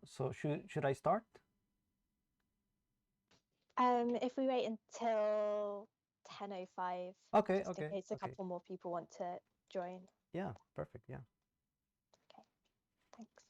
So should I start? If we wait until 10:05, Okay, just in okay, case a okay. couple more people want to join. Yeah, perfect. Yeah. Okay, thanks.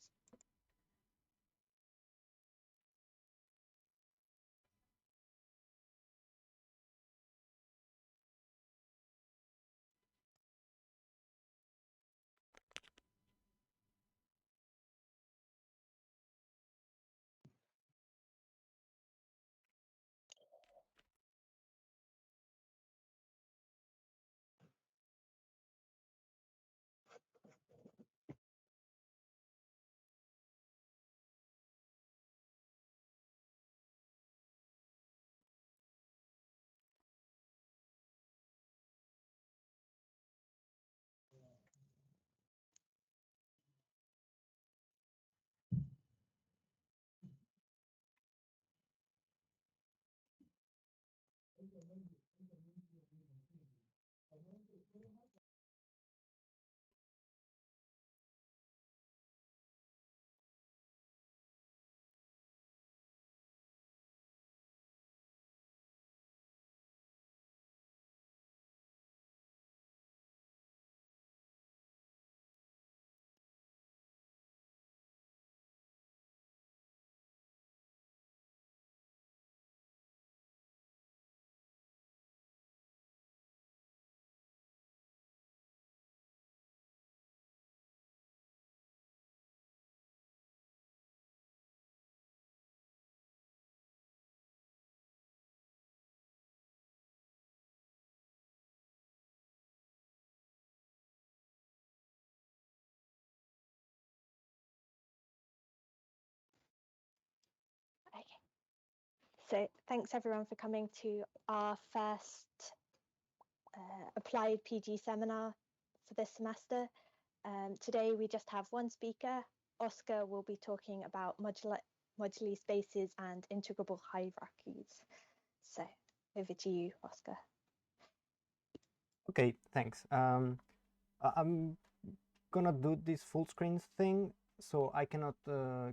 Okay. So thanks everyone for coming to our first applied PG seminar for this semester. Today we just have one speaker. Oscar will be talking about moduli spaces and integrable hierarchies. So over to you, Oscar. Okay, thanks. I'm gonna do this full screen thing, so I cannot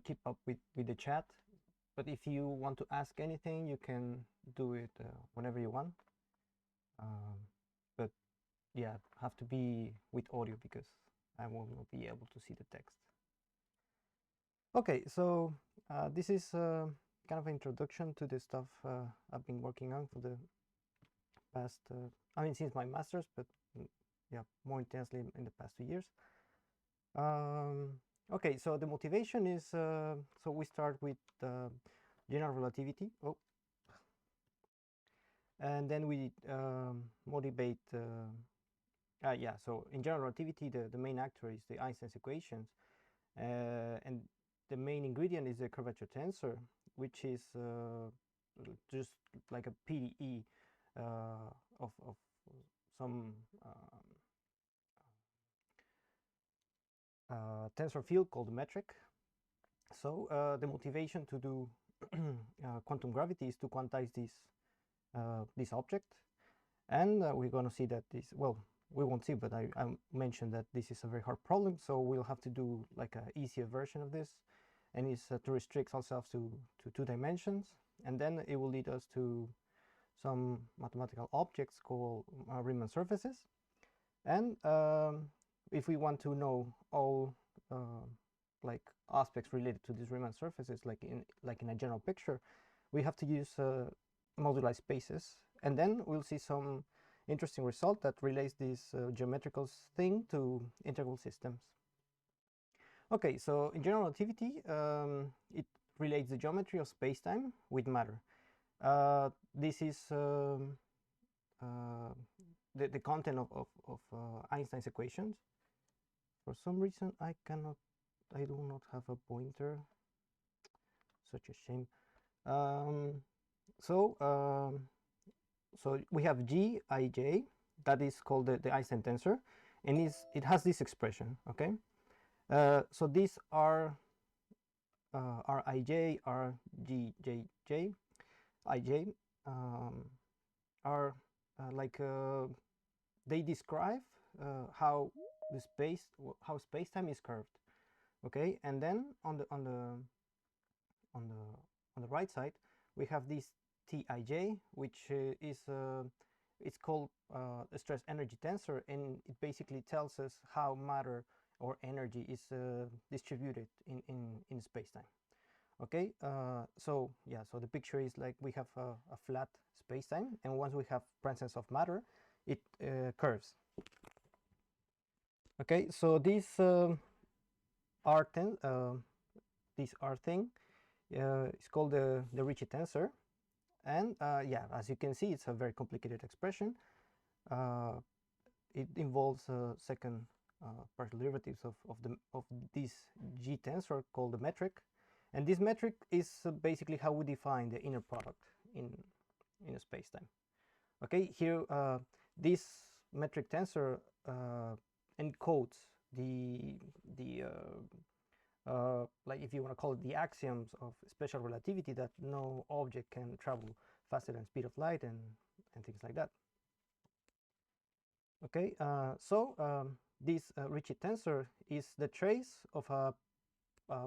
keep up with the chat. But if you want to ask anything, you can do it whenever you want. But yeah, have to be with audio because I will not be able to see the text. Okay, so this is kind of an introduction to the stuff I've been working on for the past, I mean, since my master's, but yeah, more intensely in the past 2 years. Okay, so the motivation is, so we start with general relativity. Oh, and then we motivate, yeah, so in general relativity, the main actor is the Einstein's equations. And the main ingredient is the curvature tensor, which is just like a PDE of some tensor field called the metric. So the motivation to do quantum gravity is to quantize this object, and we're going to see that this, well, we won't see, but I mentioned that this is a very hard problem, so we'll have to do like an easier version of this, and it's to restrict ourselves to 2 dimensions, and then it will lead us to some mathematical objects called Riemann surfaces. And if we want to know all like aspects related to these Riemann surfaces, like in a general picture, we have to use moduli spaces, and then we'll see some interesting result that relates this geometrical thing to integral systems. Okay, so in general relativity, it relates the geometry of space-time with matter. This is the content of Einstein's equations. For some reason, I do not have a pointer. Such a shame. So we have Gij, that is called the Einstein tensor, and it has this expression. Okay, so these are Rij, Rgjj, Ij are like they describe how space-time is curved. Okay, and then on the right side we have this Tij, which is it's called a stress energy tensor, and it basically tells us how matter or energy is distributed in space-time. Okay, so yeah, so the picture is like we have a flat space-time, and once we have presence of matter, it curves. Okay, so this R thing is called the Ricci tensor, and yeah, as you can see, it's a very complicated expression. It involves second partial derivatives of this G tensor called the metric, and this metric is basically how we define the inner product in a space-time. Okay, here this metric tensor encodes like, if you want to call it, the axioms of special relativity, that no object can travel faster than speed of light and things like that. Okay, so this Ricci tensor is the trace of a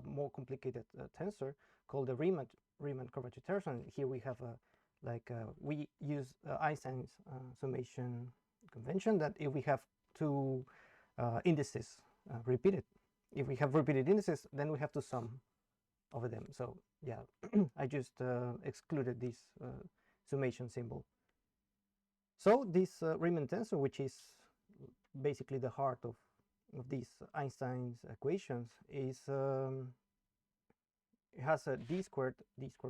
more complicated tensor called the Riemann curvature tensor. Here we have we use Einstein's summation convention, that if we have 2 indices repeated, if we have repeated indices, then we have to sum over them. So yeah, I just excluded this summation symbol. So this Riemann tensor, which is basically the heart of these Einstein's equations, is it has a d squared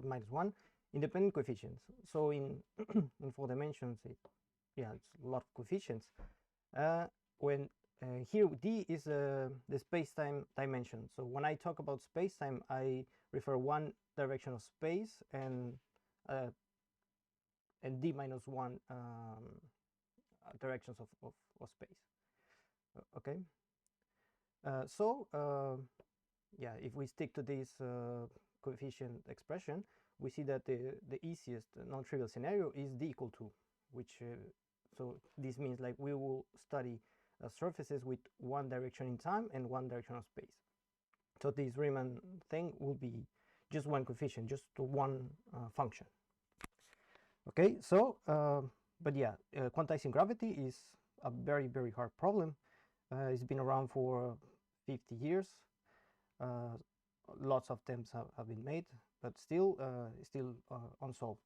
minus 1 independent coefficients. So in 4 dimensions, it's a lot of coefficients. When here d is the space-time dimension. So when I talk about space-time, I refer one direction of space and d minus 1 directions of space. Okay. So yeah, if we stick to this coefficient expression, we see that the easiest non-trivial scenario is d equal 2, which so this means like we will study surfaces with one direction in time and one direction of space. So this Riemann thing will be just one coefficient, just one function. Okay, so but yeah, quantizing gravity is a very, very hard problem. It's been around for 50 years. Lots of attempts have been made, but still unsolved.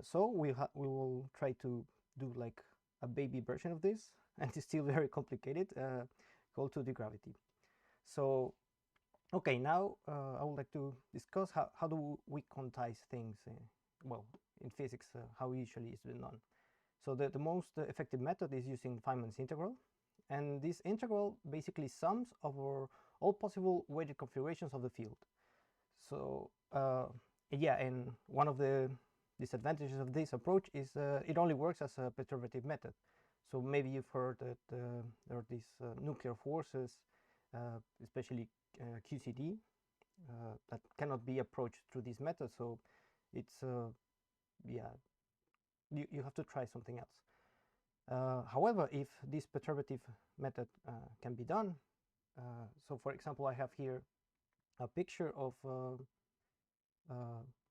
So we will try to do like a baby version of this, and it's still very complicated, called 2D gravity. So okay, now I would like to discuss how do we quantize things, well, in physics, how usually it's been done. So the most effective method is using Feynman's integral, and this integral basically sums over all possible weighted configurations of the field. So yeah, and one of the disadvantages of this approach is it only works as a perturbative method. So maybe you've heard that there are these nuclear forces, especially QCD, that cannot be approached through this method. So it's yeah, you have to try something else. However, if this perturbative method can be done, so for example, I have here a picture of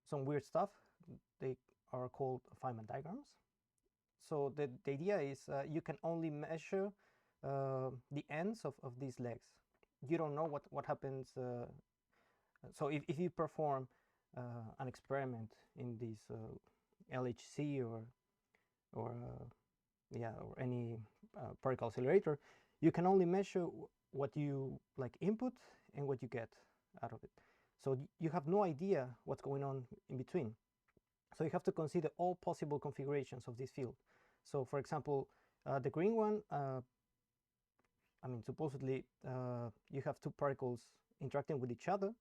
some weird stuff. They are called Feynman diagrams. So the idea is you can only measure the ends of these legs. You don't know what happens. So if you perform an experiment in this LHC or any particle accelerator, you can only measure what you like input and what you get out of it. So you have no idea what's going on in between. So you have to consider all possible configurations of this field. So for example, the green one, I mean, supposedly you have two particles interacting with each other,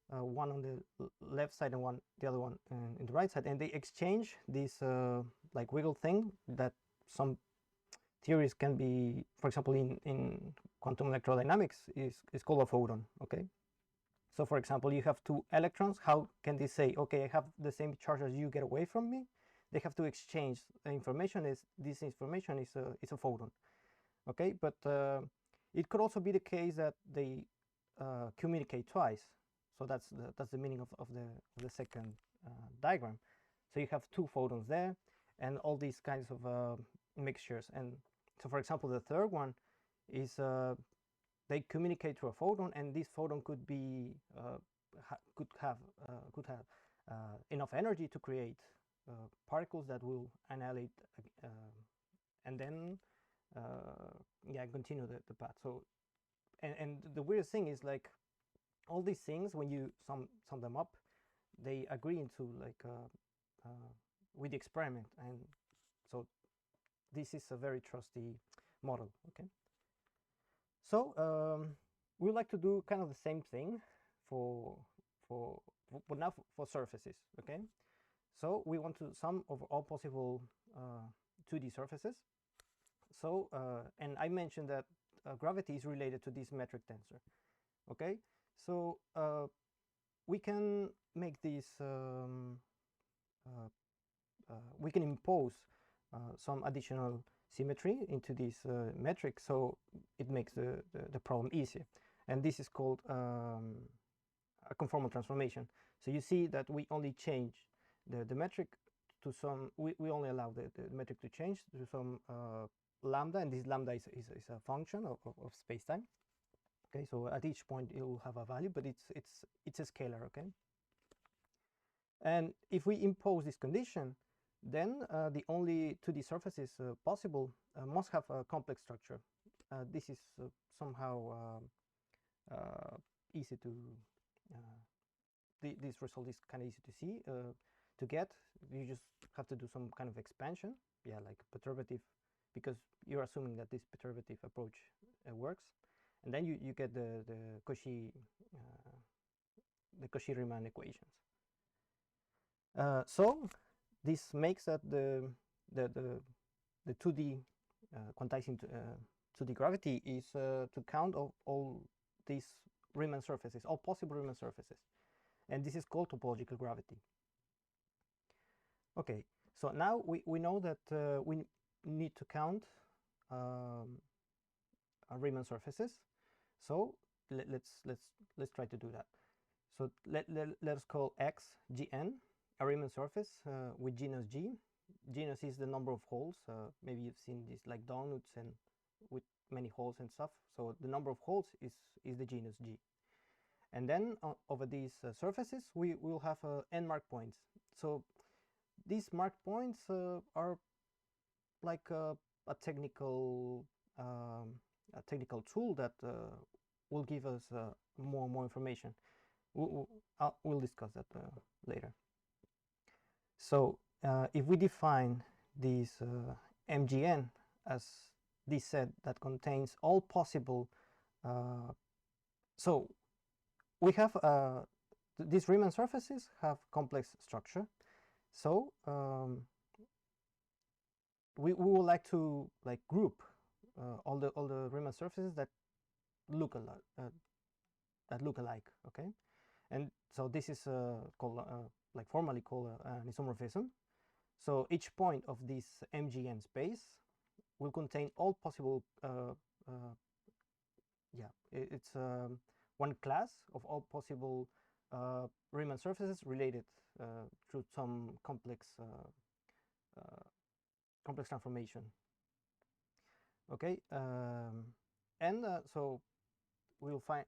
one on the left side and the other one in the right side, and they exchange this like wiggle thing that some theories can be, for example, in quantum electrodynamics is called a photon. Okay, so for example, you have two electrons. How can they say, okay, I have the same charge as you, get away from me? They have to exchange information. This information is a photon. Okay, but it could also be the case that they communicate twice. So that's the meaning of the second diagram. So you have two photons there, and all these kinds of mixtures. And so, for example, the third one is they communicate through a photon, and this photon could be could have enough energy to create particles that will annihilate and then yeah, continue the path. So and the weirdest thing is, like, all these things, when you sum them up, they agree into like with the experiment, and so this is a very trusty model. Okay, so we like to do kind of the same thing but now for surfaces. Okay, so we want to sum over all possible 2D surfaces. So and I mentioned that gravity is related to this metric tensor. Okay, so we can make this we can impose some additional symmetry into this metric, so it makes the problem easier, and this is called a conformal transformation. So you see that we only change the metric to some, we only allow the metric to change to some lambda, and this lambda is a function of space-time. Okay, so at each point it will have a value, but it's a scalar. Okay, and if we impose this condition, then the only 2D surfaces possible must have a complex structure. This is somehow easy to this result is kind of easy to see to get. You just have to do some kind of expansion, yeah, like perturbative, because you're assuming that this perturbative approach works, and then you get the Cauchy-Riemann equations. So this makes that the 2D quantizing 2D gravity is to count of all these Riemann surfaces, all possible Riemann surfaces. and this is called topological gravity. Okay, so now we know that we need to count Riemann surfaces. So let's try to do that. So let us call X Gn a Riemann surface with genus G. Genus is the number of holes. Maybe you've seen this like donuts and with many holes and stuff. So the number of holes is the genus G. And then over these surfaces, we will have n mark points. So these mark points are like a technical tool that will give us more information. We'll discuss that later. So if we define this MGN as this set that contains all possible, so we have these Riemann surfaces have complex structure. So we would like to group all the Riemann surfaces that look alike, okay? And so this is called formally called an isomorphism. So each point of this MGN space will contain all possible it's one class of all possible Riemann surfaces related through some complex transformation. Okay, and so we'll find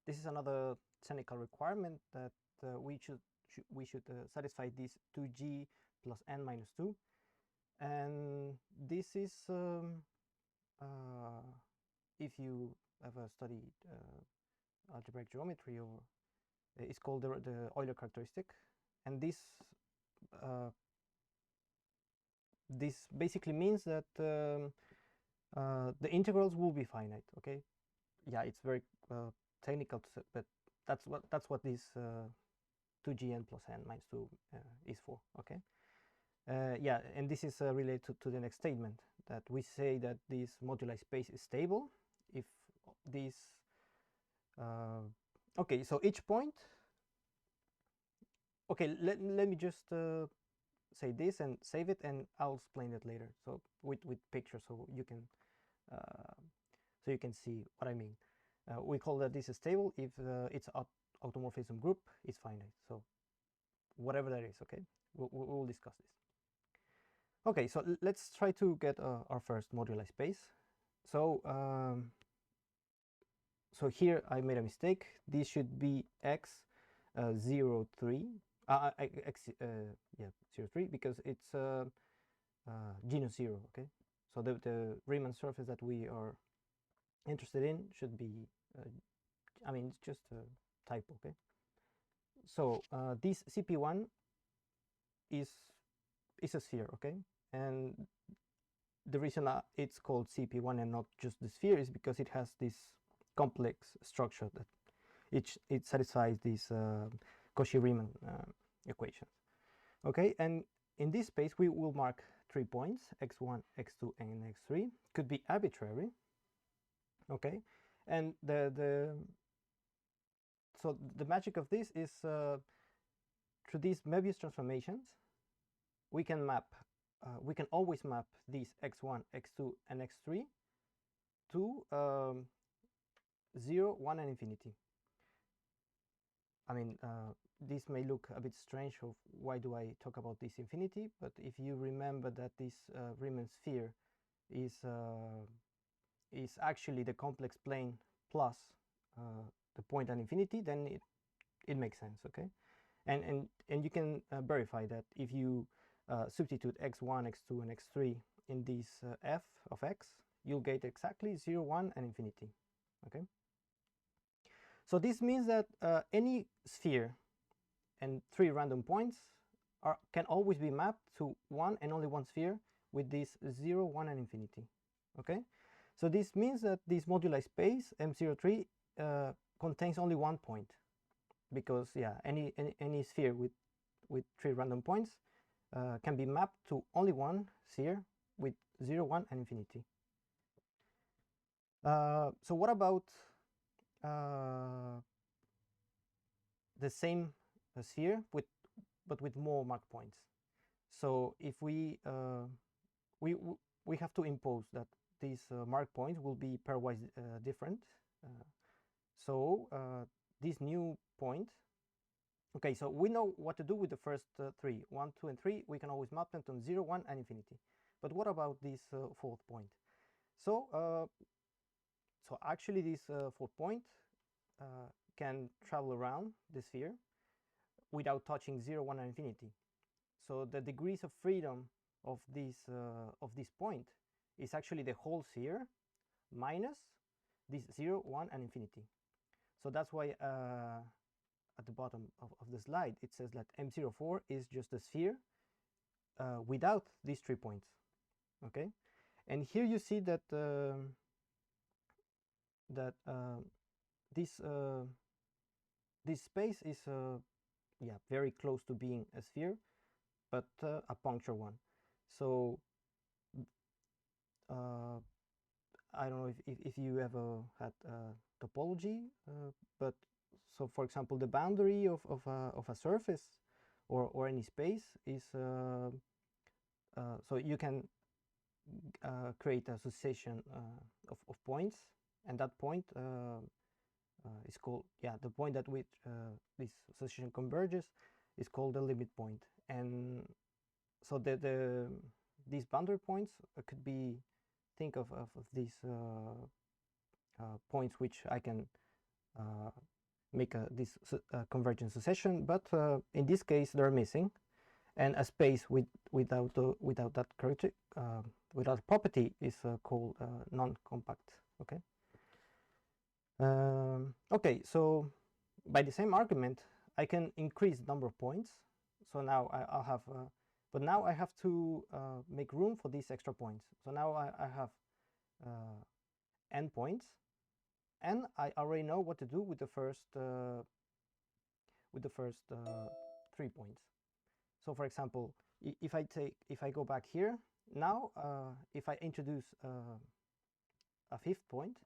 this is another technical requirement that we should satisfy this 2G plus n minus 2, and this is if you ever studied algebraic geometry, or it's called the Euler characteristic, and this basically means that the integrals will be finite. Okay, yeah, it's very technical to say, but that's what this 2Gn plus n minus 2 is for. Okay, yeah, and this is related to the next statement, that we say that this moduli space is stable if this okay, so each point, okay, let me just say this and save it, and I'll explain it later, so with pictures, so you can see what I mean. We call that this is stable if its automorphism group is finite, so whatever that is. Okay, we'll discuss this. Okay, so let's try to get our first moduli space. So so here I made a mistake. This should be x 0, 3 x 0, 3, because it's genus 0. Okay, so the Riemann surface that we are interested in should be I mean, it's just a typo. Okay, so this CP1 is a sphere. Okay, and the reason it's called CP1 and not just the sphere is because it has this complex structure that it satisfies these Cauchy-Riemann equations. Okay, and in this space we will mark 3 points, x1, x2, and x3. Could be arbitrary. Okay, and so the magic of this is through these Möbius transformations we can map we can always map these x1, x2, and x3 to 0, 1, and infinity. I mean, this may look a bit strange of why do I talk about this infinity, but if you remember that this Riemann sphere is actually the complex plane plus the point at infinity, then it makes sense. Okay, and you can verify that if you substitute x1, x2, and x3 in this f of x, you'll get exactly 0, 1, and infinity. Okay, so this means that any sphere and 3 random points can always be mapped to one and only one sphere with this 0, 1, and infinity. Okay, so this means that this moduli space M03 contains only one point, because yeah, any sphere with 3 random points can be mapped to only one sphere with 0, 1, and infinity. So what about the same sphere but with more mark points. So if we have to impose that these mark points will be pairwise different. So this new point, okay, so we know what to do with the first three, 1, 2, and 3. We can always map them to 0, 1, and infinity. But what about this fourth point? So so actually this fourth point can travel around the sphere without touching 0, 1, and infinity. So the degrees of freedom of this point is actually the whole sphere minus this 0, 1, and infinity. So that's why at the bottom of the slide it says that M04 is just a sphere without these 3 points. Okay, and here you see that this space is yeah, very close to being a sphere, but a puncture one. So I don't know if you ever had topology, but so for example, the boundary of a surface or any space is so you can create a succession of points, and that point is called, yeah, the point that which this succession converges is called the limit point. And so these boundary points could be, think of these points which I can make this convergent succession, but in this case they're missing, and a space without that character, without property, is called non-compact. Okay. Okay, so by the same argument I can increase the number of points. So now I'll have but now I have to make room for these extra points. So now I have n points, and I already know what to do with the first 3 points. So for example, if I go back here now, if I introduce a 5th point,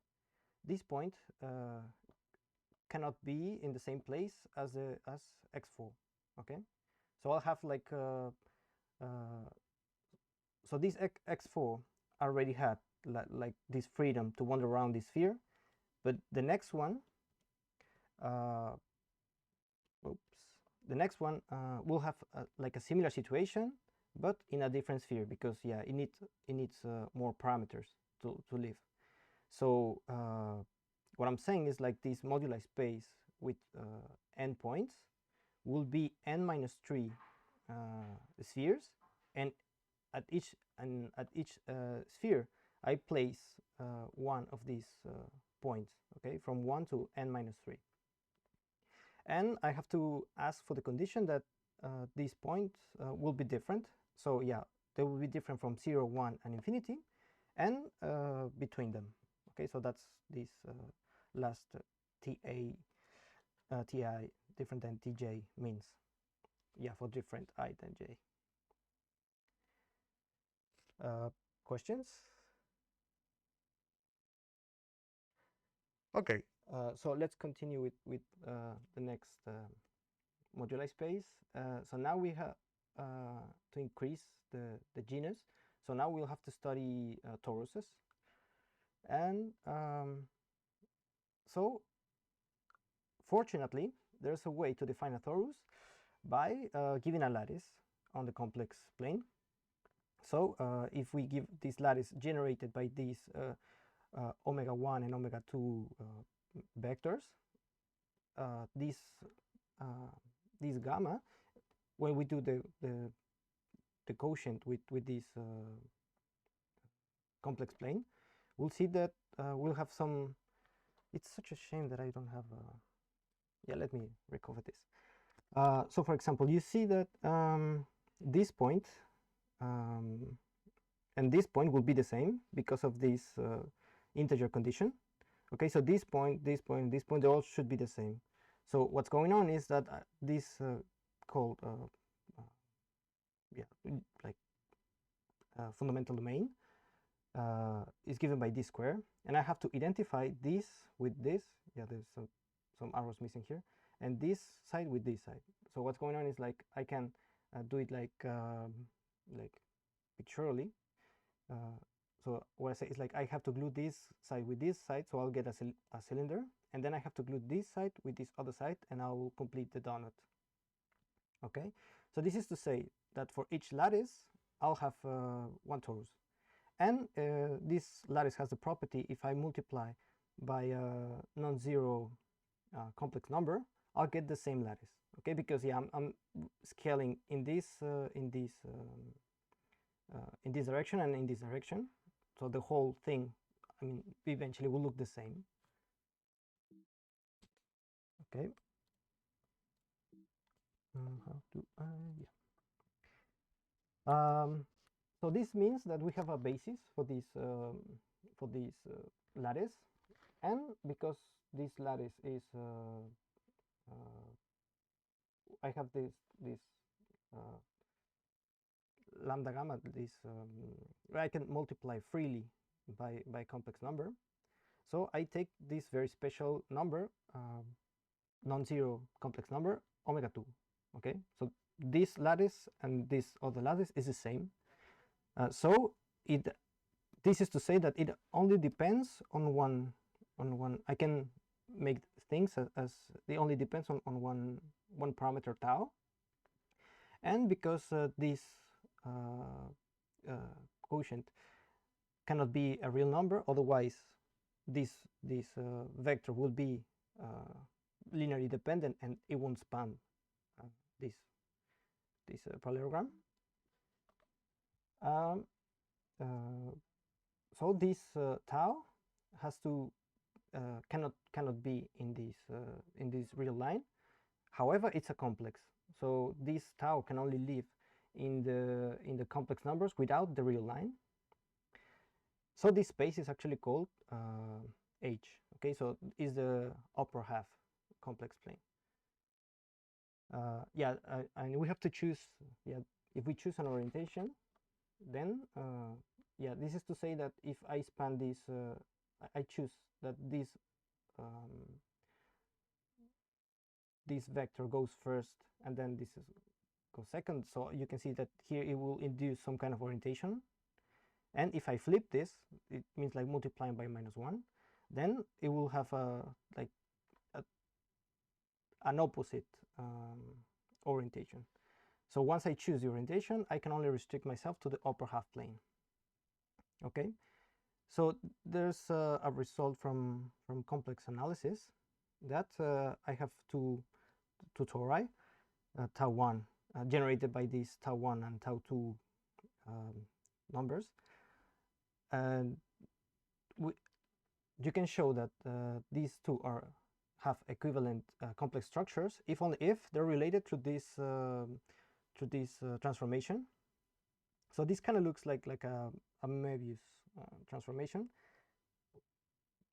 this point cannot be in the same place as x4. Okay, so I'll have like so this x4 already had like this freedom to wander around this sphere, but the next one the next one will have like a similar situation, but in a different sphere, because yeah, it needs more parameters to live. So what I'm saying is, like, this moduli space with n points will be n minus 3 spheres, and at each sphere I place one of these points, okay, from 1 to n minus 3. And I have to ask for the condition that these points will be different. So yeah, they will be different from 0, 1, and infinity, and between them. Okay, so that's this last ti different than tj means, yeah, for different I than j. Questions? Okay, so let's continue with the next moduli space. So now we have to increase the genus. So now we'll have to study toruses. And so fortunately, there's a way to define a torus by giving a lattice on the complex plane. So if we give this lattice generated by these omega 1 and omega 2 vectors, this gamma, when we do the quotient with this complex plane, we'll see that we'll have some. It's such a shame that I don't have yeah, let me recover this. So for example, you see that this point and this point will be the same because of this integer condition. Okay, so this point, this point, this point, they all should be the same. So what's going on is that this called yeah, like fundamental domain is given by d square, and I have to identify this with this. Yeah, there's some arrows missing here, and this side with this side. So what's going on is like I can do it like pictorially. So what I say is like I have to glue this side with this side, so I'll get a cylinder, and then I have to glue this side with this other side, and I will complete the donut. Okay, so this is to say that for each lattice I'll have one torus, and this lattice has the property, if I multiply by a non-zero complex number, I'll get the same lattice. Okay, because yeah, I'm scaling in this direction and in this direction, so the whole thing, I mean, eventually will look the same. Okay. How do I? Yeah. So this means that we have a basis for this lattice, and because this lattice is I have this lambda gamma, this I can multiply freely by complex number. So I take this very special number, non-zero complex number, omega 2. Okay, so this lattice and this other lattice is the same. So this is to say that it only depends on one I can make things as it only depends on one parameter tau, and because this quotient cannot be a real number, otherwise this vector will be linearly dependent and it won't span this parallelogram. So this tau has to cannot be in this real line. However, it's a complex, so this tau can only live in the complex numbers without the real line. So this space is actually called H. Okay, so is the upper half complex plane. Yeah, and we have to choose. Yeah, if we choose an orientation, then yeah, this is to say that if I span this, I choose that this vector goes first, and then this goes second. So you can see that here it will induce some kind of orientation. And if I flip this, it means like multiplying by -1, then it will have an opposite orientation. So once I choose the orientation, I can only restrict myself to the upper half plane. Okay, so there's a result from complex analysis that I have two tori, tau 1, generated by these tau 1 and tau 2 numbers, and you can show that these two have equivalent complex structures if only if they're related to this transformation. So this kind of looks like a Möbius transformation,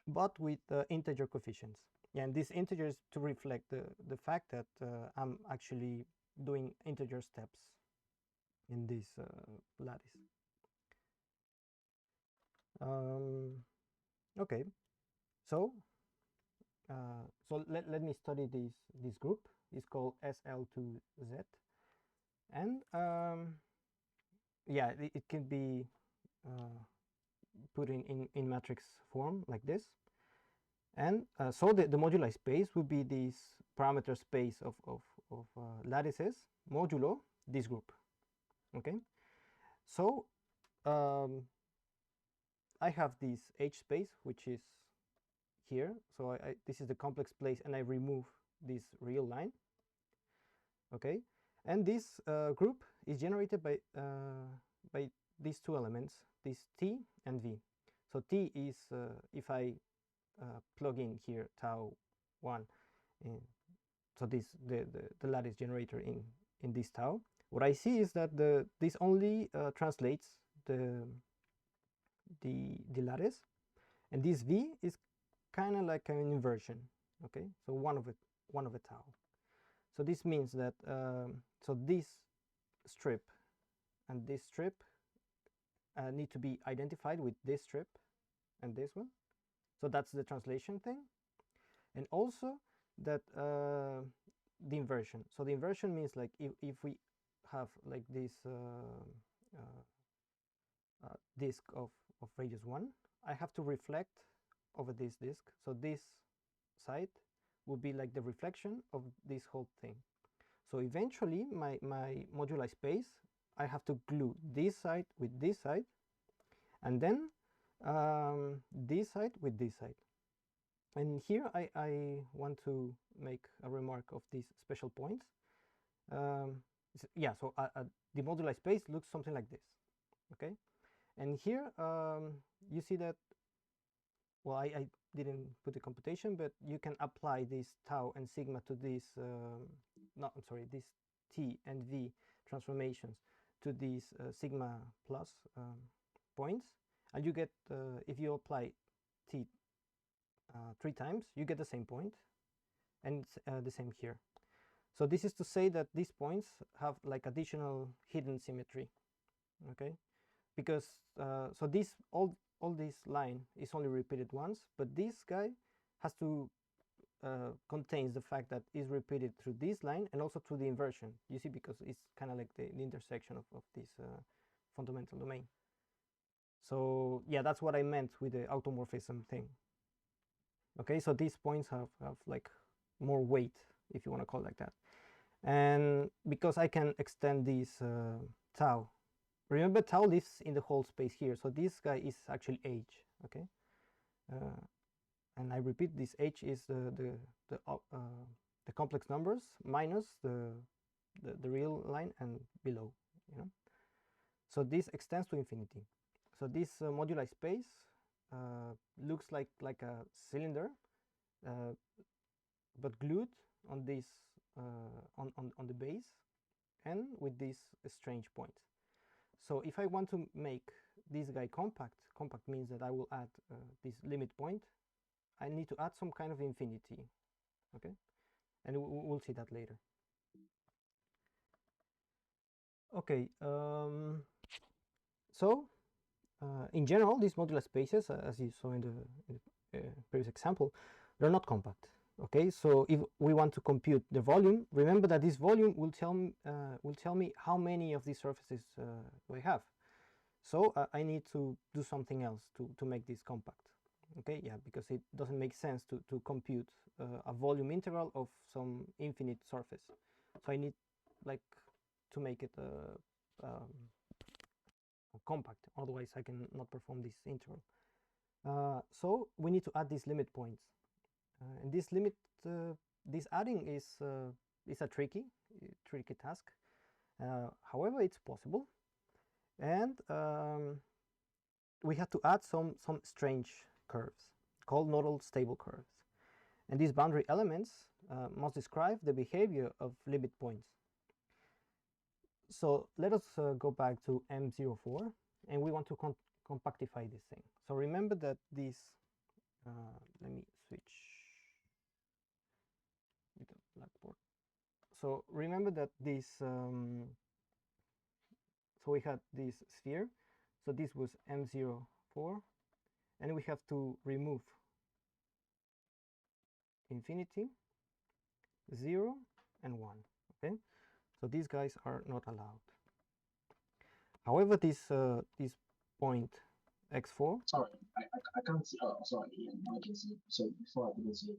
but with integer coefficients. Yeah, and these integers to reflect the fact that I'm actually doing integer steps in this lattice. Okay, so let me study this group. It's called SL2Z, and yeah, it can be put in matrix form like this. And so the moduli space would be this parameter space of lattices modulo this group. Okay, so I have this H space, which is here. So this is the complex place, and I remove this real line. Okay, and this group is generated by these two elements, this T and V. So T is if I plug in here tau 1, so this the lattice generator in this tau. What I see is that this only translates the lattice, and this V is kind of like an inversion. Okay, so one of a tau. So this means that so this strip and this strip need to be identified with this strip and this one. So that's the translation thing. And also that the inversion. So the inversion means like if we have like this disk of radius 1, I have to reflect over this disk. So this side will be like the reflection of this whole thing. So eventually my moduli space, I have to glue this side with this side, and then this side with this side. And here I want to make a remark of these special points. Yeah, so the moduli space looks something like this, okay? And here you see that, well, I didn't put the computation, but you can apply this tau and sigma to this, this t and v transformations to these sigma plus points, and you get, if you apply t 3 times, you get the same point, and the same here. So this is to say that these points have like additional hidden symmetry, okay? Because so this all this line is only repeated once, but this guy has to contains the fact that is repeated through this line and also through the inversion. You see, because it's kind of like the intersection of this fundamental domain. So yeah, that's what I meant with the automorphism thing. Okay, so these points have like more weight, if you want to call it like that. And because I can extend this tau, remember tau lives in the whole space here, so this guy is actually h, okay? And I repeat, this h is the complex numbers minus the real line and below, you know? So this extends to infinity. So this moduli space looks like a cylinder, but glued on this on the base and with these strange points. So if I want to make this guy compact means that I will add this limit point. I need to add some kind of infinity, okay? And we'll see that later. Okay, so in general, these modular spaces, as you saw in the previous example, they're not compact. Okay, so if we want to compute the volume, remember that this volume will tell me how many of these surfaces we have. So I need to do something else to make this compact. Okay, yeah, because it doesn't make sense to compute a volume integral of some infinite surface. So I need like to make it compact, otherwise I cannot perform this integral. So we need to add these limit points, and this adding is a tricky task. However, it's possible, and we have to add some strange curves called nodal stable curves, and these boundary elements must describe the behavior of limit points. So let us go back to M04, and we want to compactify this thing. So remember that this, let me switch with the blackboard. So remember that this, so we had this sphere, so this was M04, and we have to remove infinity, 0, and 1, okay? So these guys are not allowed. However, this point x4. Sorry, I can't see. Oh, sorry, yeah, I can see. So before I couldn't see.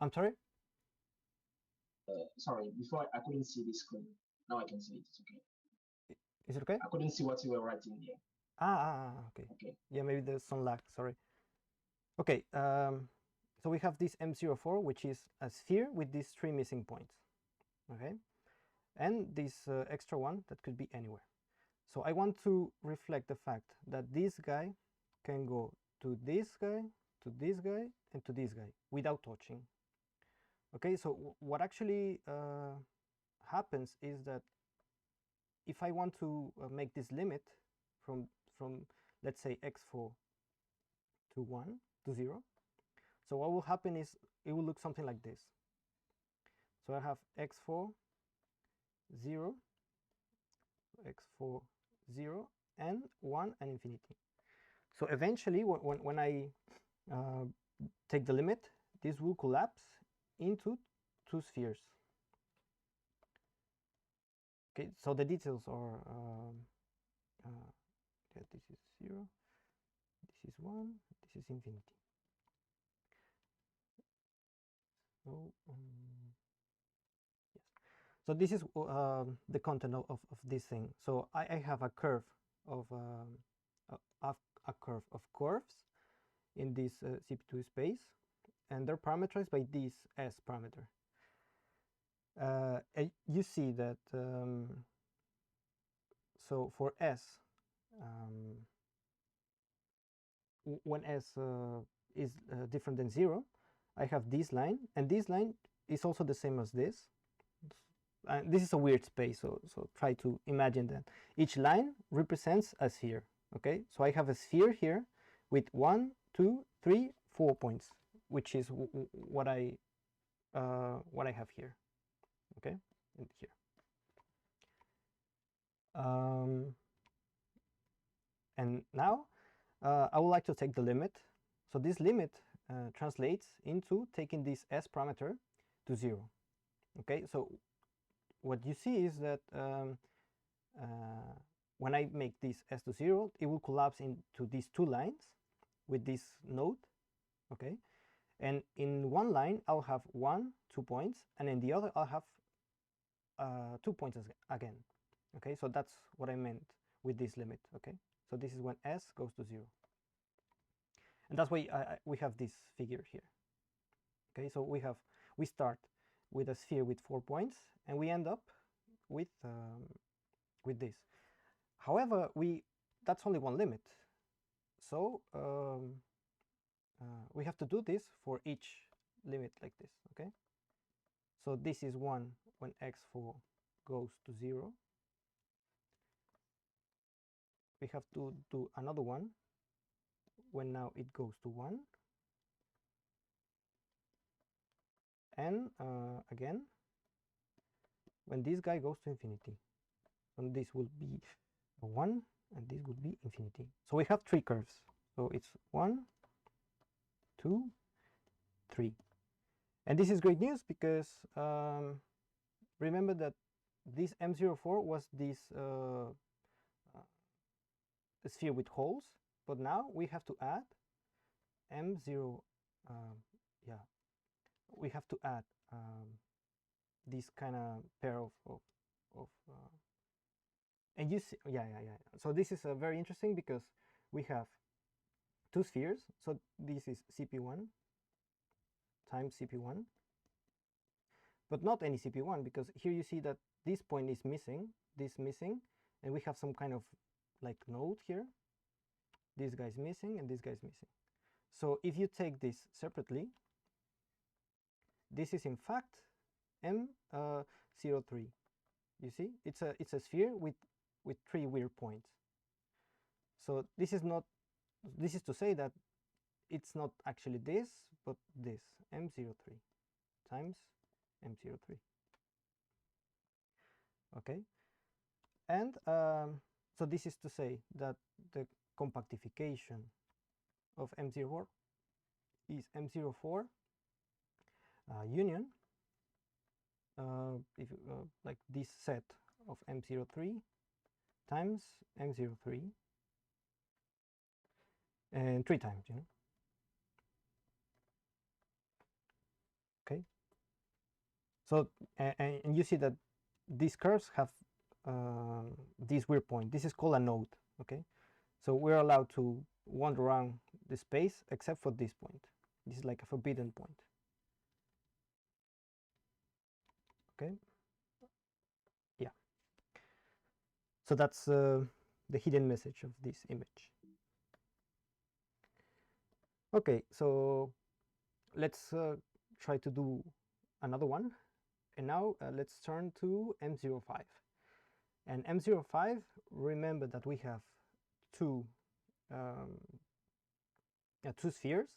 I'm sorry. Sorry, before I couldn't see the screen. Now I can see it. It's okay. Is it okay? I couldn't see what you were writing here. Okay. Okay. Yeah, maybe there's some lag. Sorry. Okay. So we have this M04, which is a sphere with these 3 missing points. Okay, and this extra one that could be anywhere. So I want to reflect the fact that this guy can go to this guy, to this guy, and to this guy without touching. Okay, so what actually happens is that if I want to make this limit from let's say x4 to 1 to 0, so what will happen is it will look something like this. So I have x4 0, x4 0, and 1 and infinity. So eventually when I take the limit, this will collapse into two spheres. Okay, so the details are yeah, this is 0, this is 1, this is infinity. So yes. So this is the content of this thing. So I have a curve of a curve of curves in this CP2 space, and they're parameterized by this S parameter. You see that so for S, when S is different than 0, I have this line, and this line is also the same as this. This is a weird space, so try to imagine that each line represents a sphere. Okay, so I have a sphere here with 1, 2, 3, 4 points, which is what I have here. Okay, and here. And now I would like to take the limit. So this limit translates into taking this S parameter to 0. Okay, so what you see is that when I make this S to 0, it will collapse into these two lines with this node. Okay, and in one line I'll have 1, 2 points, and in the other I'll have 2 points again. Okay, so that's what I meant with this limit. Okay, so this is when S goes to 0, and that's why we have this figure here. Okay, so we start with a sphere with 4 points, and we end up with this. However, that's only one limit, so we have to do this for each limit like this. Okay, so this is 1 when x4 goes to 0. We have to do another one when now it goes to 1, and again when this guy goes to infinity, and this will be 1 and this would be infinity. So we have 3 curves, so it's 1, 2, 3, and this is great news because remember that this M04 was this sphere with holes, but now we have to add M0, yeah, we have to add this kind of pair of and you see, yeah. So this is very interesting because we have 2 spheres. So this is CP1 times CP1, but not any CP1, because here you see that this point is missing, and we have some kind of like node here. This guy's missing and this guy's missing. So if you take this separately, this is in fact M03. You see, it's a sphere with 3 weird points. So this is to say that it's not actually this, but this M03 times M03. Okay, and so this is to say that the compactification of M04 is M04 union like this set of M03 times M03 and 3 times, you know. Okay, so and you see that these curves have this weird point. This is called a node. Okay, so we're allowed to wander around the space except for this point. This is like a forbidden point. Okay, yeah, so that's the hidden message of this image. Okay, so let's try to do another one, and now let's turn to M05. And M05, remember that we have two spheres,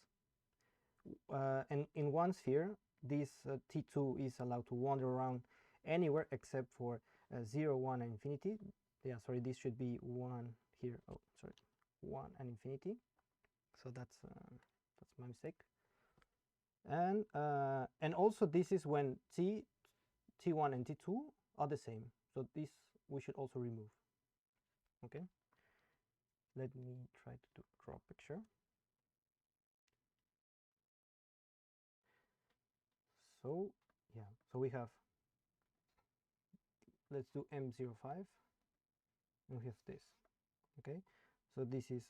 and in one sphere this T2 is allowed to wander around anywhere except for 0, 1 and infinity. Yeah, sorry, this should be 1 here. Oh, sorry, 1 and infinity. So that's my mistake. And also this is when T1 and T2 are the same. So this we should also remove. Okay. Let me try to do draw a picture. So yeah, so we have, let's do M05, and we have this. Okay, so this is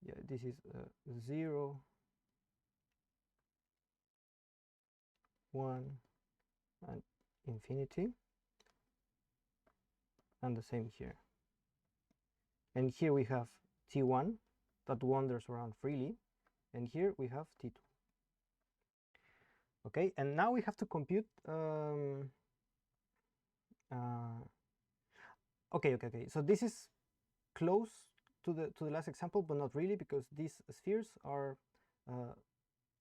yeah, this is 0, 1, and infinity, and the same here. And here we have T1 that wanders around freely, and here we have T2. Okay, and now we have to compute okay, so this is close to the last example, but not really, because these spheres are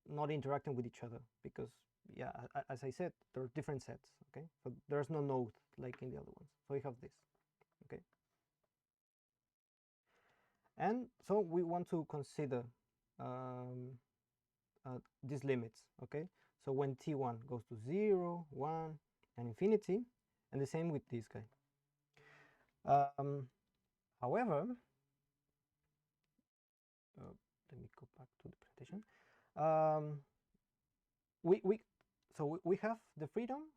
not interacting with each other, because yeah, as I said, there are different sets. Okay, so there's no node like in the other ones, so we have this. Okay, and so we want to consider these limits. Okay, so when T1 goes to 0, 1, and infinity, and the same with this guy. However, let me go back to the presentation. We have the freedom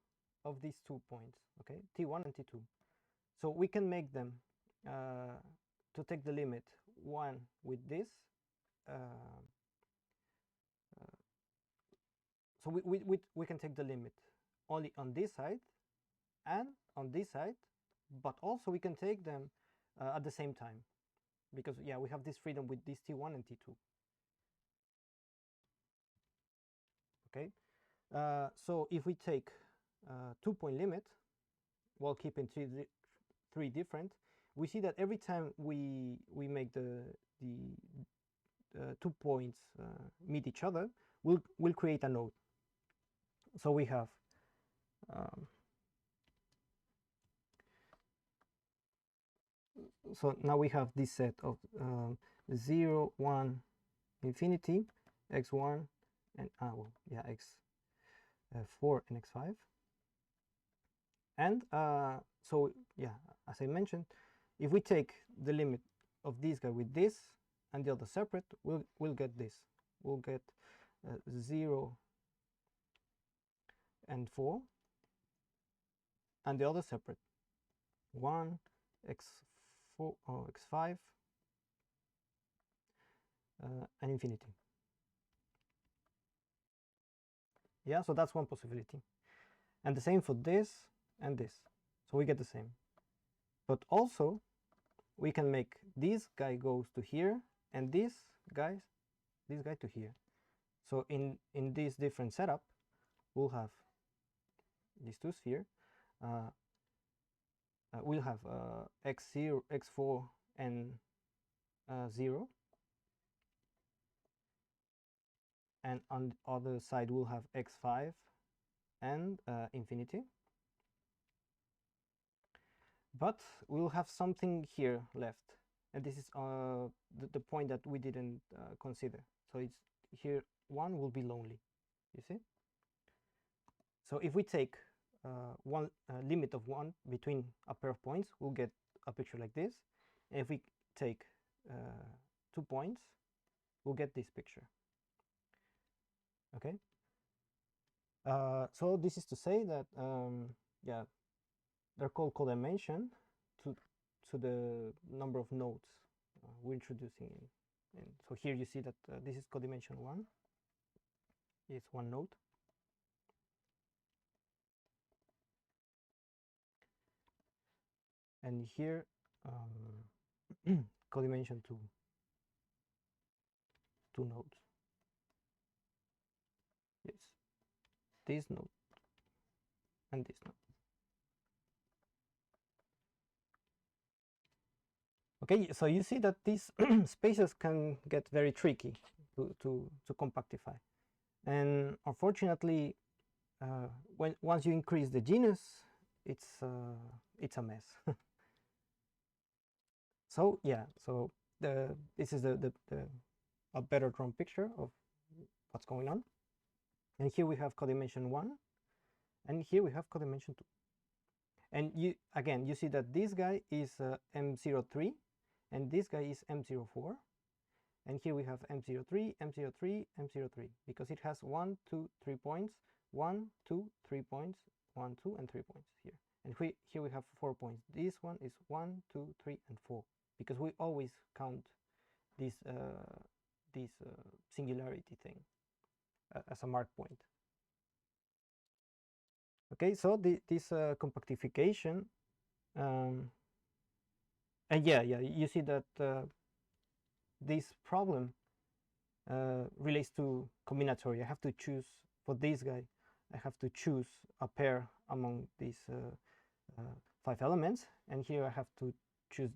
of these 2 points, okay, T1 and T2. So we can make them to take the limit 1 with this. So we can take the limit only on this side and on this side, but also we can take them at the same time, because yeah, we have this freedom with this T1 and T2. Okay, so if we take 2-point limit while keeping three different, we see that every time we make the 2 points meet each other, we'll create a node. So we have so now we have this set of 0, 1, infinity, x1, and well, yeah, x4 and x5. And so yeah, as I mentioned, if we take the limit of this guy with this and the other separate, we'll get this. We'll get 0 and 4, and the other separate 1, x4 or x5, and infinity. Yeah, so that's one possibility. And the same for this and this. So we get the same. But also we can make this guy goes to here and this guy to here. So in this different setup, we'll have these two spheres. We'll have x0, x4, and 0. And on the other side, we'll have x5 and infinity. But we'll have something here left. And this is the point that we didn't consider. So it's here, 1 will be lonely, you see? So if we take one limit of 1 between a pair of points, we'll get a picture like this. And if we take 2 points, we'll get this picture. Okay. So this is to say that yeah, they're called codimension to the number of nodes we're introducing in. And so here you see that this is codimension 1. It's 1 node. And here codimension 2 nodes. Yes, this node and this node. Okay, so you see that these spaces can get very tricky to compactify, and unfortunately, once you increase the genus, it's a mess. So yeah, so this is a better drawn picture of what's going on. And here we have codimension 1, and here we have codimension 2. And you see that this guy is M03, and this guy is M04. And here we have M03, M03, M03, because it has 1, 2, 3 points, 1, 2, 3 points, 1, 2, and 3 points here. And here we have 4 points. This one is 1, 2, 3, and 4, because we always count this singularity thing as a mark point. Okay, so this compactification, and you see that this problem relates to combinatory. I have to choose for this guy. I have to choose a pair among these 5 elements, and here I have to choose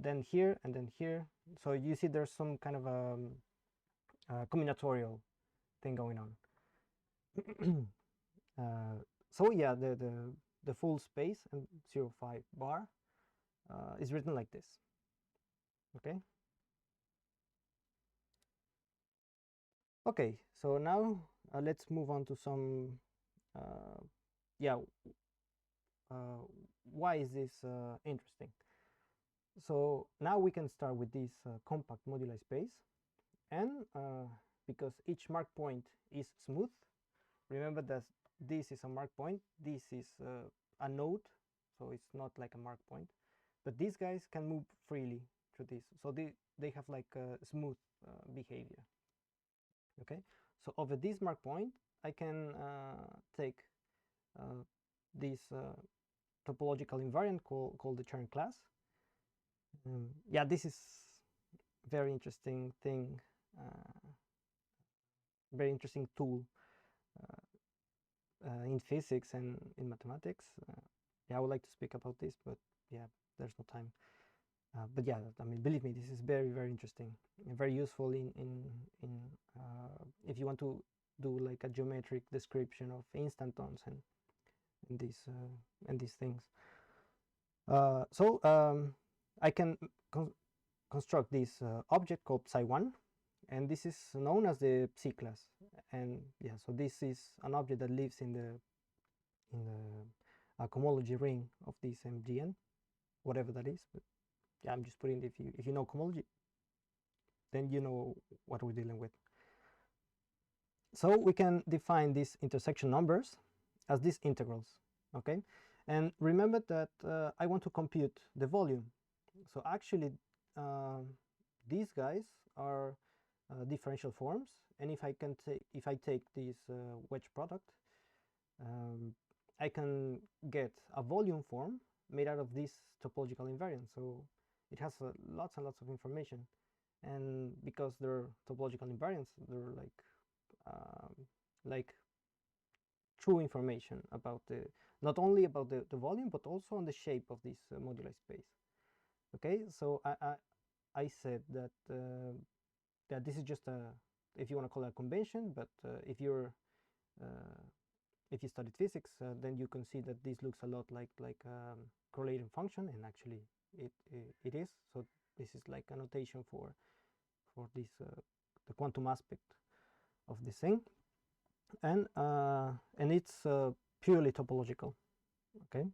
then here and then here. So you see there's some kind of a combinatorial thing going on. So yeah, the full space and 0.5 bar is written like this. Okay. Okay, so now let's move on to some why is this interesting? So now we can start with this compact moduli space, and because each mark point is smooth, remember that this is a mark point, this is a node, so it's not like a mark point, but these guys can move freely through this, so they have like a smooth behavior. Okay, so over this mark point I can take this topological invariant called the Chern class. Yeah, this is very interesting thing, very interesting tool in physics and in mathematics. Yeah, I would like to speak about this, but yeah, there's no time. But yeah, I mean, believe me, this is very, very interesting and very useful in if you want to do like a geometric description of instantons and these things. So I can construct this object called psi1, and this is known as the psi class. And yeah, so this is an object that lives in the cohomology ring of this MGN, whatever that is. But yeah, I'm just putting, if you know cohomology, then you know what we're dealing with. So we can define these intersection numbers as these integrals. Okay, and remember that I want to compute the volume. So actually these guys are differential forms, and if I take this wedge product, I can get a volume form made out of this topological invariant. So it has lots and lots of information, and because they're topological invariants, they're like true information about not only about the volume, but also on the shape of this moduli space. Okay, so I said that that this is just a, if you want to call it a convention, but if you studied physics, then you can see that this looks a lot like correlating function, and actually it is. So this is like a notation for this the quantum aspect of this thing, and it's purely topological. Okay,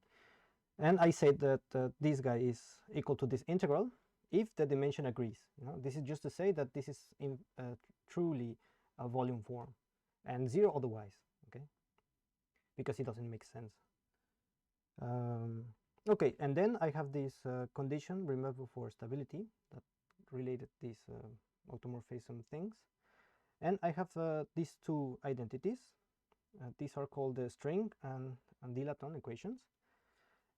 and I said that this guy is equal to this integral if the dimension agrees. You know, this is just to say that this is truly a volume form, and zero otherwise. Okay, because it doesn't make sense. Okay, and then I have this condition, remember, for stability that related these automorphism things, and I have these two identities. These are called the string and dilaton equations,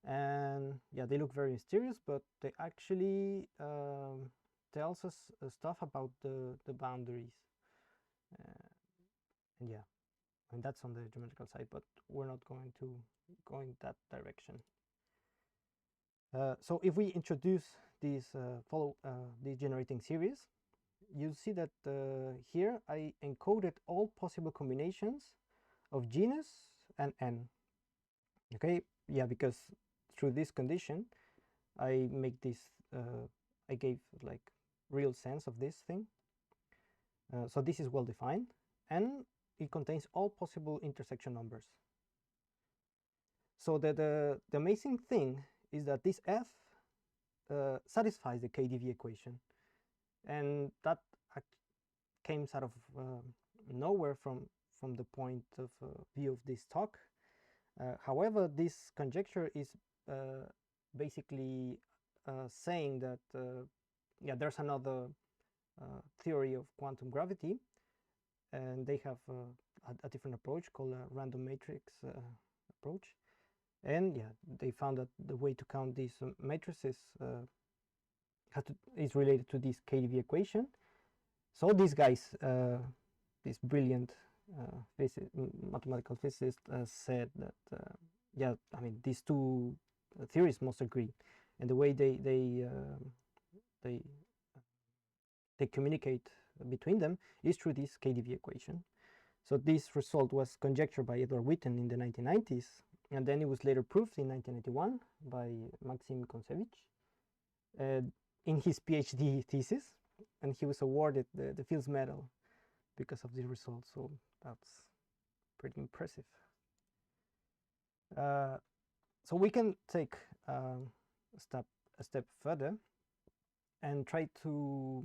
and yeah, they look very mysterious, but they actually tells us stuff about the boundaries, and yeah, and that's on the geometrical side, but we're not going to go in that direction. So if we introduce these these generating series, you see that here I encoded all possible combinations of genus and n. Okay, yeah, because through this condition I make this I gave like real sense of this thing. So this is well defined, and it contains all possible intersection numbers. So the amazing thing is that this f satisfies the KdV equation, and that came out of nowhere from the point of view of this talk. However, this conjecture is basically saying that yeah, there's another theory of quantum gravity, and they have a different approach called a random matrix approach. And yeah, they found that the way to count these matrices is related to this KdV equation. So these guys, this brilliant mathematical physicist, said that yeah, I mean, these two theories must agree, and the way they communicate between them is through this KdV equation. So this result was conjectured by Edward Witten in the 1990s, and then it was later proved in 1991 by Maxim Kontsevich in his PhD thesis, and he was awarded the Fields Medal because of this result. So that's pretty impressive. So we can take a step further and try to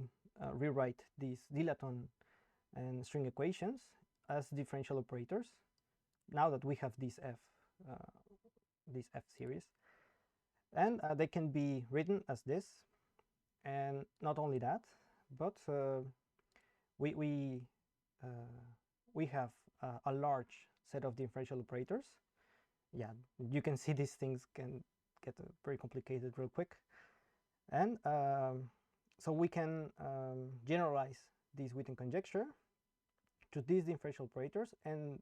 rewrite these dilaton and string equations as differential operators. Now that we have this F series, and they can be written as this. And not only that, but we have a large set of differential operators. Yeah, you can see these things can get very complicated real quick. And so we can generalize this Witten conjecture to these differential operators, and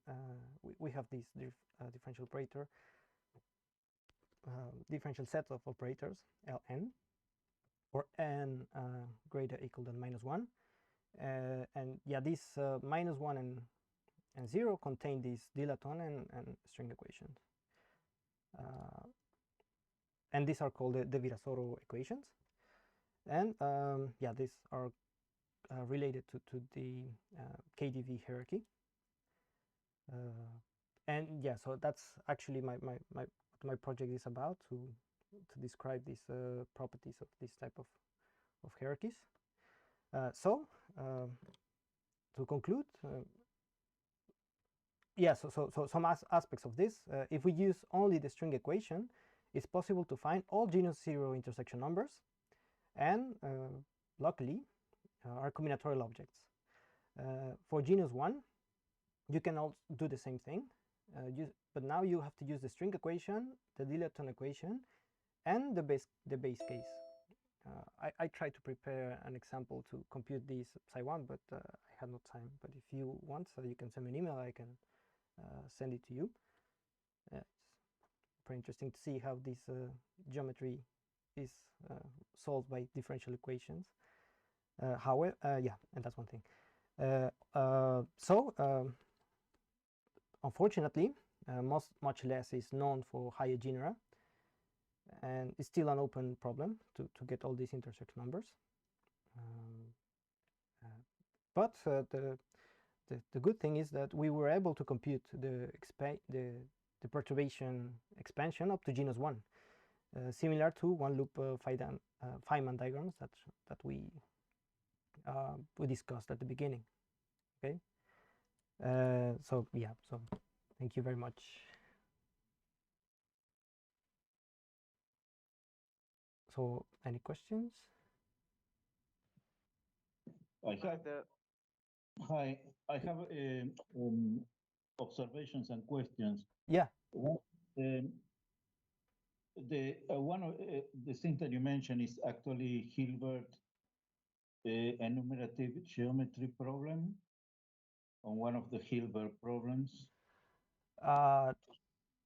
we have this differential operator, differential set of operators, Ln, or n greater equal than -1. And yeah, these -1 and 0 contain these dilaton and string equations. And these are called the Virasoro equations. And yeah, these are related to the KdV hierarchy. And yeah, so that's actually what my project is about, to describe these properties of this type of hierarchies. So to conclude, yeah, so some aspects of this. If we use only the string equation, it's possible to find all genus 0 intersection numbers, and luckily are combinatorial objects. For genus 1, you can also do the same thing, but now you have to use the string equation, the dilaton equation, and the base case. I tried to prepare an example to compute these psi1, but I had no time. But if you want, so you can send me an email, I can send it to you. It's pretty interesting to see how this geometry is solved by differential equations. However, yeah, and that's one thing. Unfortunately, much less is known for higher genera, and it's still an open problem to get all these intersection numbers. But the good thing is that we were able to compute the perturbation expansion up to genus 1, similar to one loop Feynman diagrams that we discussed at the beginning. Okay. So yeah, so thank you very much. So any questions? Hi, I have observations and questions. Yeah. The one of the things that you mentioned is actually Hilbert enumerative geometry problem, on one of the Hilbert problems.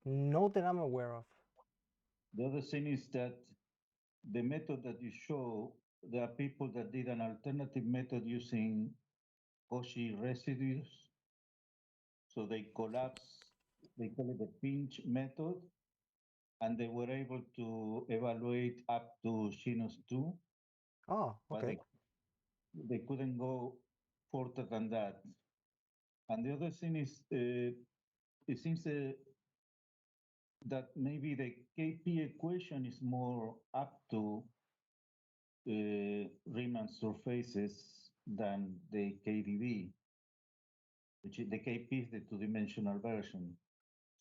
No, that I'm aware of. The other thing is that the method that you show, there are people that did an alternative method using Cauchy residues. So they collapse, they call it the pinch method, and they were able to evaluate up to genus 2. Oh, okay. they couldn't go further than that. And the other thing is, it seems that maybe the KP equation is more up to Riemann surfaces than the KDV, which is the KP is the two-dimensional version.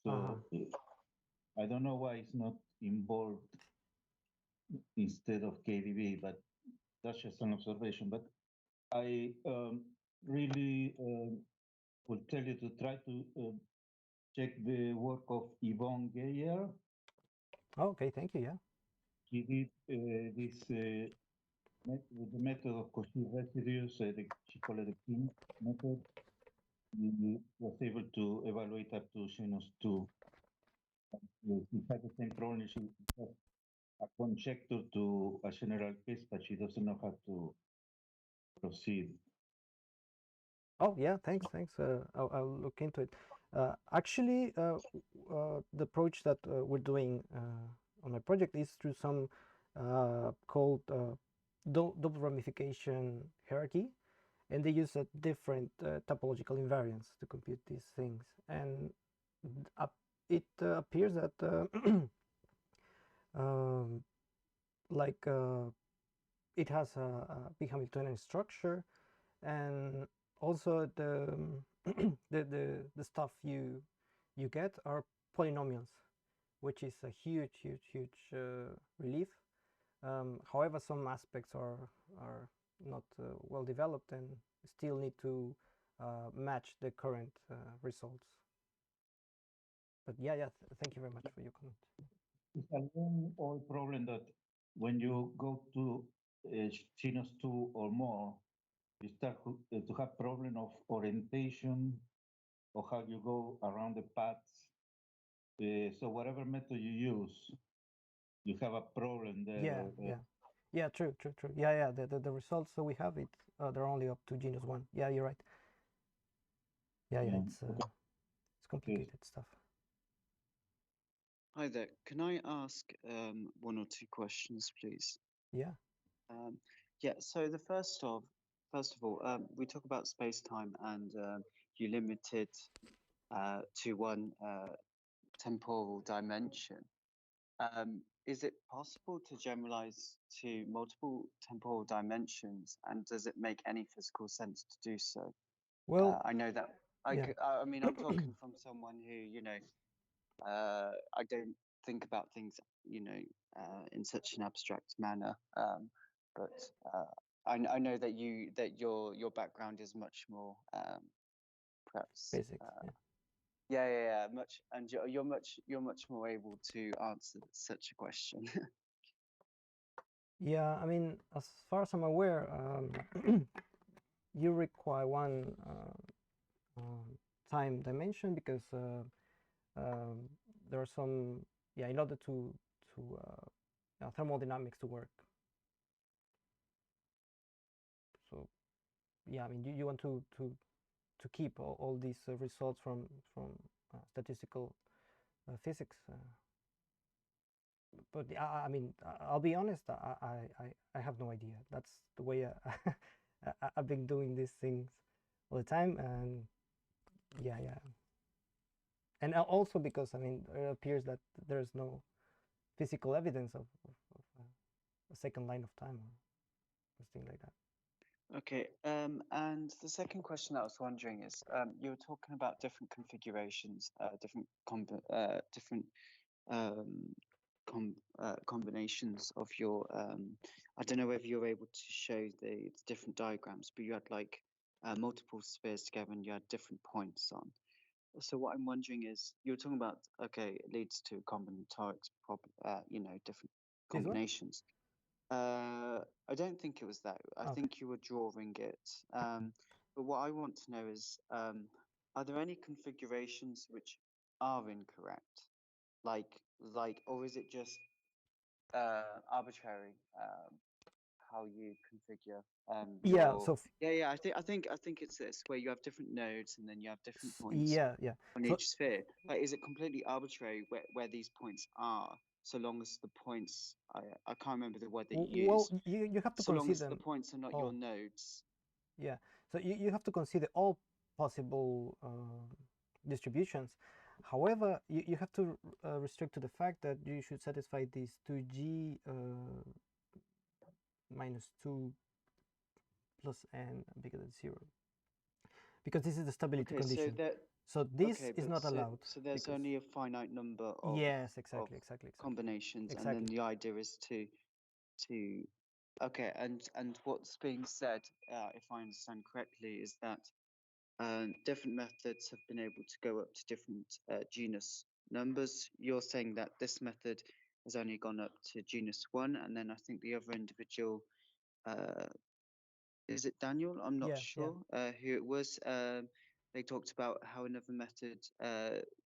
So I don't know why it's not involved instead of KDV, but that's just an observation. But I really will tell you to try to check the work of Yvonne Geyer. Oh, okay, thank you. Yeah. She did this with the method of Cauchy residues. She called it the PIN method. He was able to evaluate up to sinus 2. She had the same problem. She has a conjecture to a general case, but she doesn't know how to proceed. Oh yeah, thanks. I'll look into it. Actually, the approach that we're doing on my project is through some called double ramification hierarchy, and they use a different topological invariance to compute these things. And it appears that it has a big Hamiltonian structure, and also the the stuff you get are polynomials, which is a huge relief. However, some aspects are not well developed and still need to match the current results. But yeah, thank you very much for your comment. It's a long old problem that when you go to sinus 2 or more, you start to have problem of orientation or how you go around the paths. So whatever method you use, you have a problem there. Yeah, true. Yeah, the results that we have, they're only up to genus 1. Yeah, you're right. Yeah, it's complicated stuff. Hi there. Can I ask one or two questions, please? Yeah. Yeah. So the first of all, we talk about space-time, and you limited to one temporal dimension. Is it possible to generalize to multiple temporal dimensions, and does it make any physical sense to do so? Well, I know that I mean, I'm talking from someone who, I don't think about things, in such an abstract manner. But I know that your background is much more perhaps physics. Yeah, much, and you're much more able to answer such a question. Yeah, I mean, as far as I'm aware, you require one time dimension because there are some, in order to thermodynamics to work. So yeah, I mean, you want to keep all these results from statistical physics. But I mean, I'll be honest, I have no idea. That's the way I've been doing these things all the time, and yeah. And also because, I mean, it appears that there's no physical evidence of a second line of time or something like that. Okay, and the second question I was wondering is, you were talking about different configurations, different combinations of your. I don't know whether you're able to show the different diagrams, but you had like multiple spheres together, and you had different points on. So what I'm wondering is, you were talking about, okay, it leads to combinatorics, different combinations. I don't think it was that. I think you were drawing it. But what I want to know is, are there any configurations which are incorrect? Like, or is it just arbitrary how you configure? I think it's this, where you have different nodes and then you have different points. Yeah. On each sphere. Like, is it completely arbitrary where these points are? so long as the points, I can't remember the word that W- you Well, used. you have to So long as consider the points are not all. your nodes. Yeah, so you have to consider all possible distributions. However, you have to restrict to the fact that you should satisfy this 2g minus 2 plus n bigger than 0, because this is the stability Okay, so condition. that So this okay, is but not so, allowed. so there's because- only a finite number of Yes, of exactly. combinations, and then Exactly. the idea is to okay, and what's being said, if I understand correctly, is that different methods have been able to go up to different genus numbers. You're saying that this method has only gone up to genus 1, and then I think the other individual, is it Daniel? I'm not Yeah, sure who it was. They talked about how another method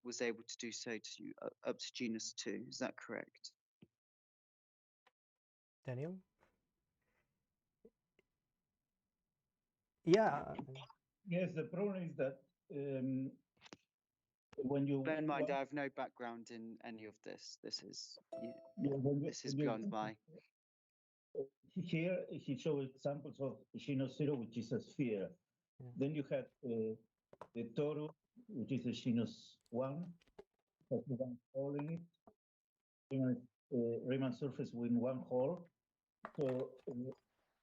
was able to do so to up to genus 2. Is that correct? Daniel? Yeah. Yes, the problem is that when you Bear in mind, I have no background in any of this. This is this is when you- beyond my. Here he showed examples of genus 0, which is a sphere. Yeah. Then you have the torus, which is a genus 1, has one hole in it. Riemann surface with one hole. So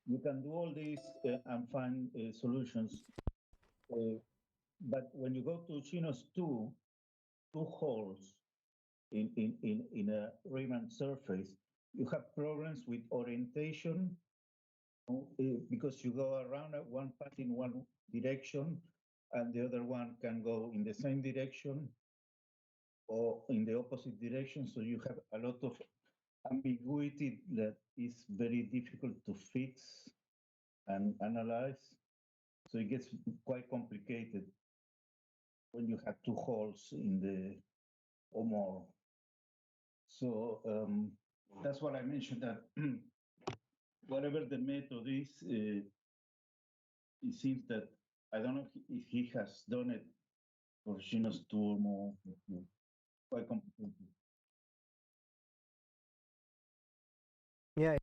you can do all these and find solutions. But when you go to genus 2, 2 holes in a Riemann surface, you have problems with orientation because you go around one path in one direction and the other one can go in the same direction or in the opposite direction. So you have a lot of ambiguity that is very difficult to fix and analyze. So it gets quite complicated when you have 2 holes in the or more. So that's what I mentioned, that whatever the method is, it seems that I don't know if he has done it for genus 2 or more. Quite complicated. Yeah.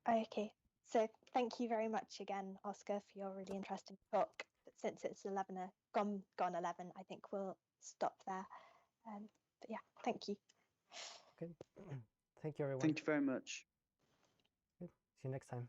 Okay, so thank you very much again, Oscar, for your really interesting talk. But since it's 11, gone 11, I think we'll stop there. But yeah, thank you. Okay. Thank you, everyone. Thank you very much. See you next time.